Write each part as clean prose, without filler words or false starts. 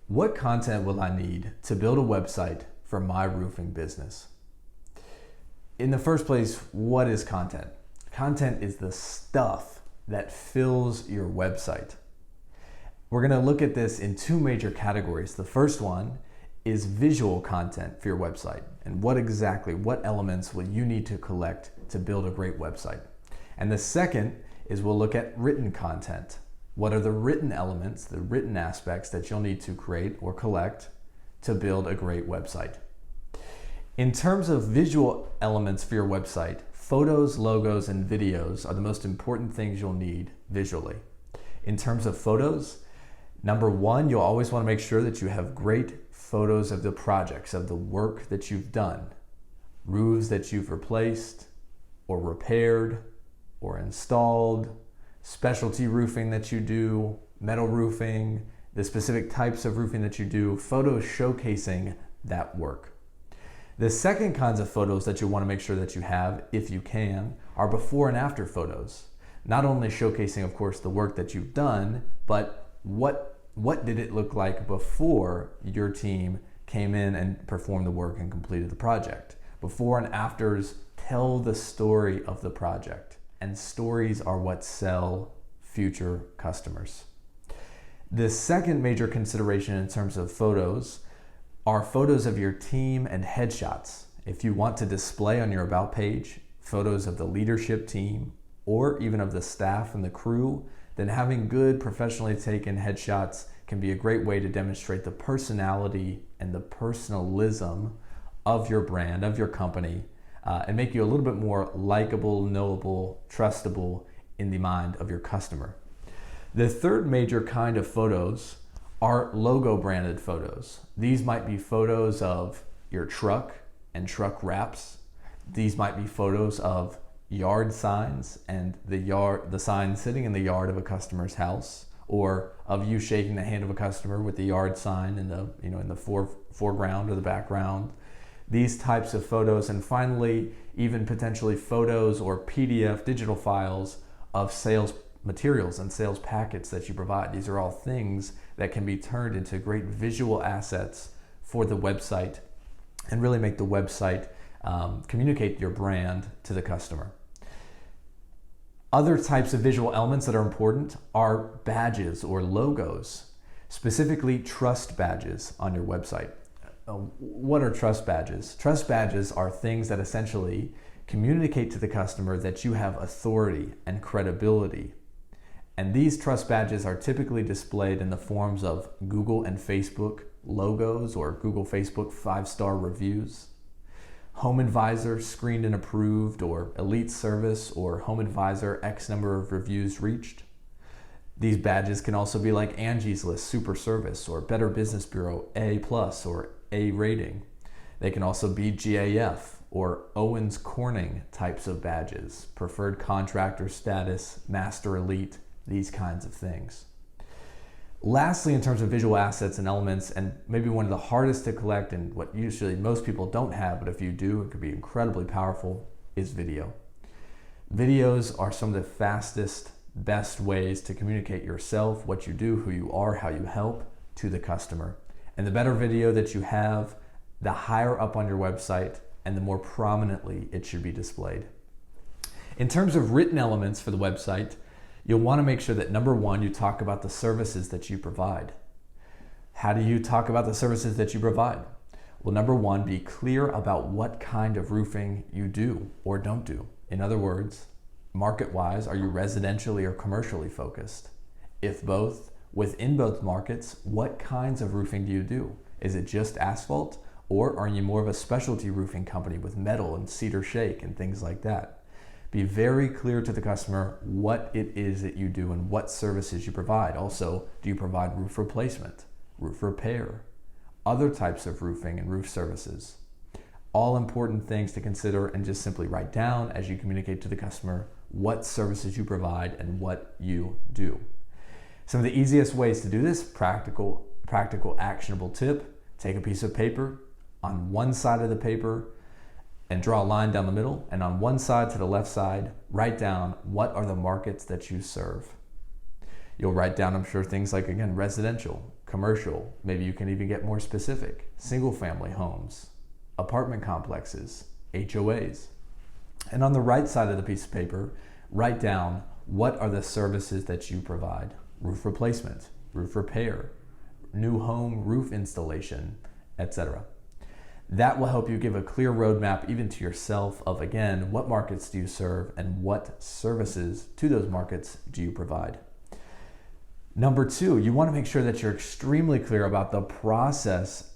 What content will I need to build a website for my roofing business? In the first place, what is content? Content is the stuff that fills your website. We're going to look at this in two major categories. The first one is visual content for your website, and what elements will you need to collect to build a great website. And the second is we'll look at written content. What are the written elements, the written aspects that you'll need to create or collect to build a great website? In terms of visual elements for your website, photos, logos, and videos are the most important things you'll need visually. In terms of photos, number one, you'll always want to make sure that you have great photos of the projects, of the work that you've done, roofs that you've replaced or repaired or installed, specialty roofing that you do, metal roofing, the specific types of roofing that you do, photos showcasing that work. The second kinds of photos that you want to make sure that you have, if you can, are before and after photos. Not only showcasing, of course, the work that you've done, but what did it look like before your team came in and performed the work and completed the project. Before and afters tell the story of the project, and stories are what sell future customers. The second major consideration in terms of photos are photos of your team and headshots. If you want to display on your About page photos of the leadership team or even of the staff and the crew, then having good professionally taken headshots can be a great way to demonstrate the personality and the personalism of your brand, of your company, and make you a little bit more likable, knowable, trustable in the mind of your customer. The third major kind of photos are logo branded photos. These might be photos of your truck and truck wraps. These might be photos of yard signs and the sign sitting in the yard of a customer's house, or of you shaking the hand of a customer with the yard sign in the foreground or the background. These types of photos, and finally, even potentially photos or PDF digital files of sales materials and sales packets that you provide. These are all things that can be turned into great visual assets for the website and really make the website communicate your brand to the customer. Other types of visual elements that are important are badges or logos, specifically trust badges on your website. What are trust badges? Trust badges are things that essentially communicate to the customer that you have authority and credibility. And these trust badges are typically displayed in the forms of Google and Facebook logos or Google Facebook 5-star reviews, Home Advisor screened and approved, or Elite Service or Home Advisor X number of reviews reached. These badges can also be like Angie's List Super Service or Better Business Bureau A+ or A rating. They can also be GAF or Owens Corning types of badges, preferred contractor status, master elite, these kinds of things. Lastly, in terms of visual assets and elements, and maybe one of the hardest to collect and what usually most people don't have, but if you do, it could be incredibly powerful, is video. Videos are some of the fastest, best ways to communicate yourself, what you do, who you are, how you help to the customer. And the better video that you have, the higher up on your website and the more prominently it should be displayed. In terms of written elements for the website, you'll want to make sure that number one, you talk about the services that you provide. How do you talk about the services that you provide? Well, number one, be clear about what kind of roofing you do or don't do. In other words, market-wise, are you residentially or commercially focused? If both, within both markets, what kinds of roofing do you do? Is it just asphalt, or are you more of a specialty roofing company with metal and cedar shake and things like that? Be very clear to the customer what it is that you do and what services you provide. Also, do you provide roof replacement, roof repair, other types of roofing and roof services? All important things to consider, and just simply write down as you communicate to the customer what services you provide and what you do. Some of the easiest ways to do this, practical actionable tip: take a piece of paper, on one side of the paper and draw a line down the middle, and on one side to the left side, write down what are the markets that you serve. You'll write down, I'm sure, things like, again, residential, commercial. Maybe you can even get more specific. Single family homes, apartment complexes, HOAs. And on the right side of the piece of paper, write down what are the services that you provide. Roof replacement, roof repair, new home roof installation, etc. That will help you give a clear roadmap even to yourself of, again, what markets do you serve and what services to those markets do you provide. Number two, you want to make sure that you're extremely clear about the process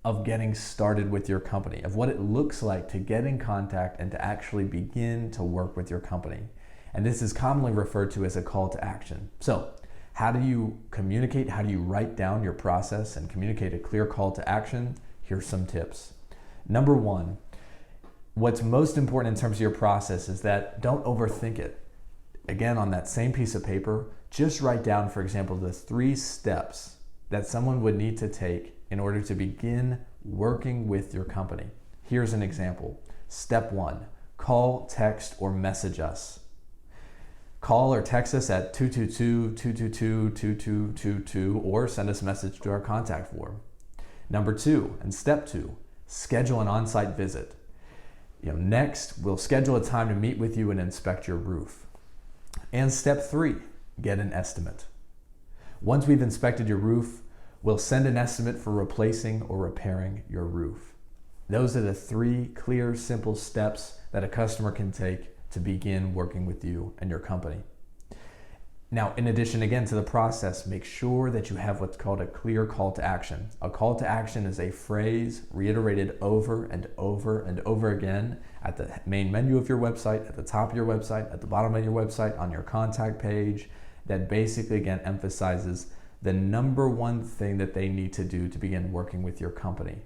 of getting started with your company, of what it looks like to get in contact and to actually begin to work with your company. And this is commonly referred to as a call to action. So, how do you communicate? How do you write down your process and communicate a clear call to action? Here's some tips. Number one, what's most important in terms of your process is that don't overthink it. Again, on that same piece of paper, just write down, for example, the 3 steps that someone would need to take in order to begin working with your company. Here's an example. Step 1, call, text, or message us. Call or text us at 222-222-2222 or send us a message to our contact form. Number 2, and step 2, schedule an on-site visit. Next, we'll schedule a time to meet with you and inspect your roof. And step 3, get an estimate. Once we've inspected your roof, we'll send an estimate for replacing or repairing your roof. Those are the 3 clear, simple steps that a customer can take to begin working with you and your company. Now, in addition, again, to the process, make sure that you have what's called a clear call to action. A call to action is a phrase reiterated over and over and over again at the main menu of your website, at the top of your website, at the bottom of your website, on your contact page, that basically, again, emphasizes the number one thing that they need to do to begin working with your company.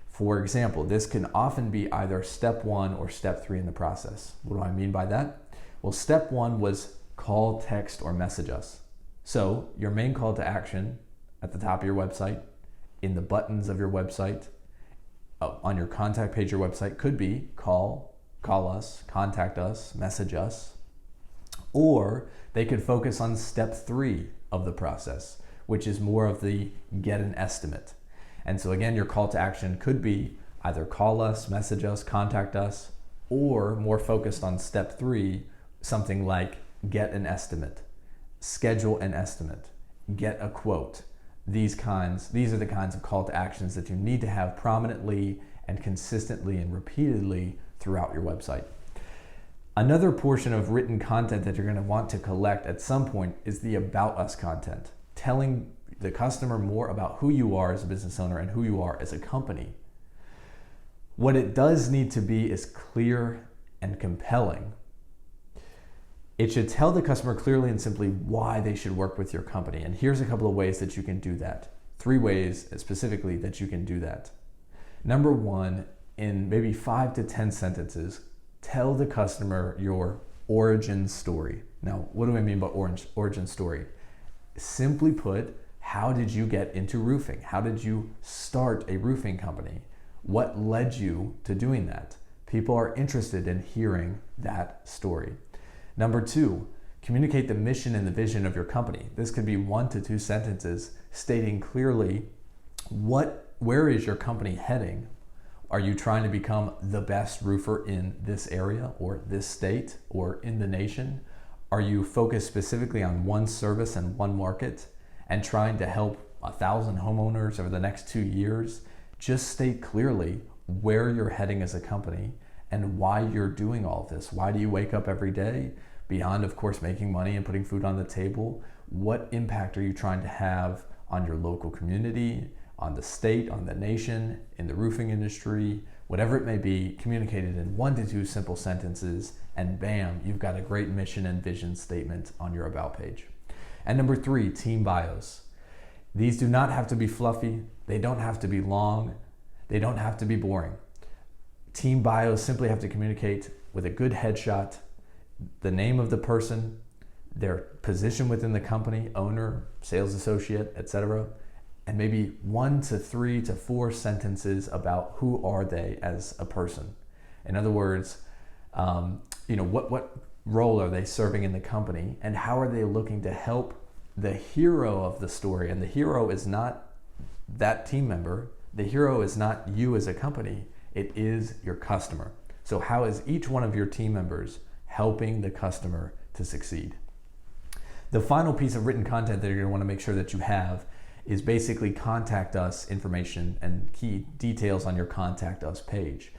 For example, this can often be either step 1 or step 3 in the process. What do I mean by that? Well, step 1 was call, text, or message us. So your main call to action at the top of your website, in the buttons of your website, on your contact page of your website could be call us, contact us, message us. Or they could focus on step 3 of the process, which is more of the get an estimate. And so again, your call to action could be either call us, message us, contact us, or more focused on step 3, something like get an estimate, schedule an estimate, get a quote. These are the kinds of call to actions that you need to have prominently and consistently and repeatedly throughout your website. Another portion of written content that you're going to want to collect at some point is the about us content, telling the customer more about who you are as a business owner and who you are as a company. What it does need to be is clear and compelling. It should tell the customer clearly and simply why they should work with your company. And here's a couple of ways that you can do that. 3 ways specifically that you can do that. Number 1, in maybe 5 to 10 sentences, tell the customer your origin story. Now, what do I mean by origin story? Simply put, how did you get into roofing? How did you start a roofing company? What led you to doing that? People are interested in hearing that story. Number 2, communicate the mission and the vision of your company. This could be 1 to 2 sentences stating clearly where is your company heading? Are you trying to become the best roofer in this area or this state or in the nation? Are you focused specifically on one service and one market and trying to help 1,000 homeowners over the next 2 years? Just state clearly where you're heading as a company and why you're doing all of this. Why do you wake up every day? Beyond, of course, making money and putting food on the table, what impact are you trying to have on your local community, on the state, on the nation, in the roofing industry, whatever it may be, communicated in 1 to 2 simple sentences, and bam, you've got a great mission and vision statement on your about page. And number 3, team bios. These do not have to be fluffy, they don't have to be long, they don't have to be boring. Team bios simply have to communicate with a good headshot, the name of the person, their position within the company, owner, sales associate, etc., and maybe 1 to 3 to 4 sentences about who are they as a person. In other words, what role are they serving in the company, and how are they looking to help the hero of the story, and the hero is not that team member. The hero is not you as a company. It is your customer. So how is each one of your team members helping the customer to succeed? The final piece of written content that you're going to want to make sure that you have is basically contact us information and key details on your contact us page.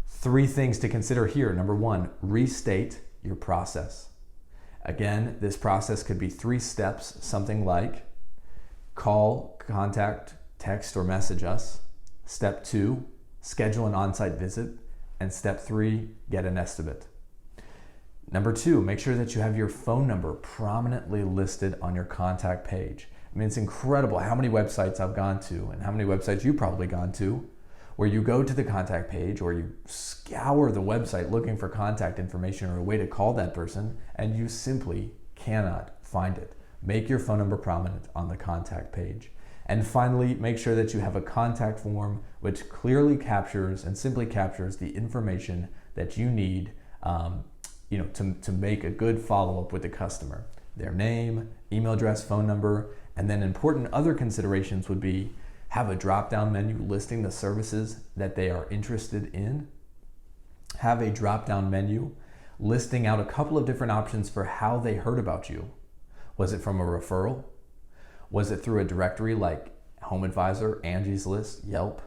3 things to consider here. Number 1, restate your process. Again, this process could be 3 steps, something like call, contact, text, or message us. Step 2, schedule an on-site visit. And step 3, get an estimate. Number 2, make sure that you have your phone number prominently listed on your contact page. I mean, it's incredible how many websites I've gone to, and how many websites you've probably gone to, where you go to the contact page or you scour the website looking for contact information or a way to call that person, and you simply cannot find it. Make your phone number prominent on the contact page. And finally, make sure that you have a contact form which clearly captures and simply captures the information that you need to make a good follow-up with the customer. Their name, email address, phone number, and then important other considerations would be have a drop-down menu listing the services that they are interested in. Have a drop-down menu listing out a couple of different options for how they heard about you. Was it from a referral? Was it through a directory like HomeAdvisor, Angie's List, Yelp,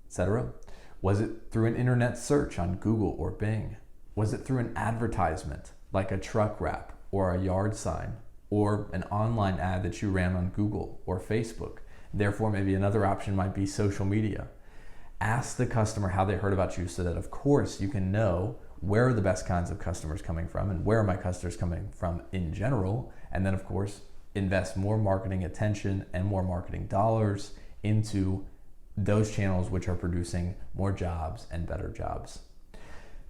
etc.? Was it through an internet search on Google or Bing? Was it through an advertisement like a truck wrap or a yard sign, or an online ad that you ran on Google or Facebook? Therefore, maybe another option might be social media. Ask the customer how they heard about you so that, of course, you can know where are the best kinds of customers coming from and where are my customers coming from in general. And then, of course, invest more marketing attention and more marketing dollars into those channels which are producing more jobs and better jobs.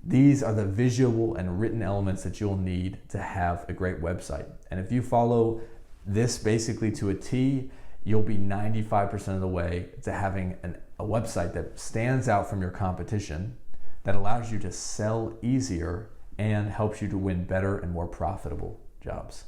These are the visual and written elements that you'll need to have a great website. And if you follow this basically to a T, you'll be 95% of the way to having a website that stands out from your competition, that allows you to sell easier and helps you to win better and more profitable jobs.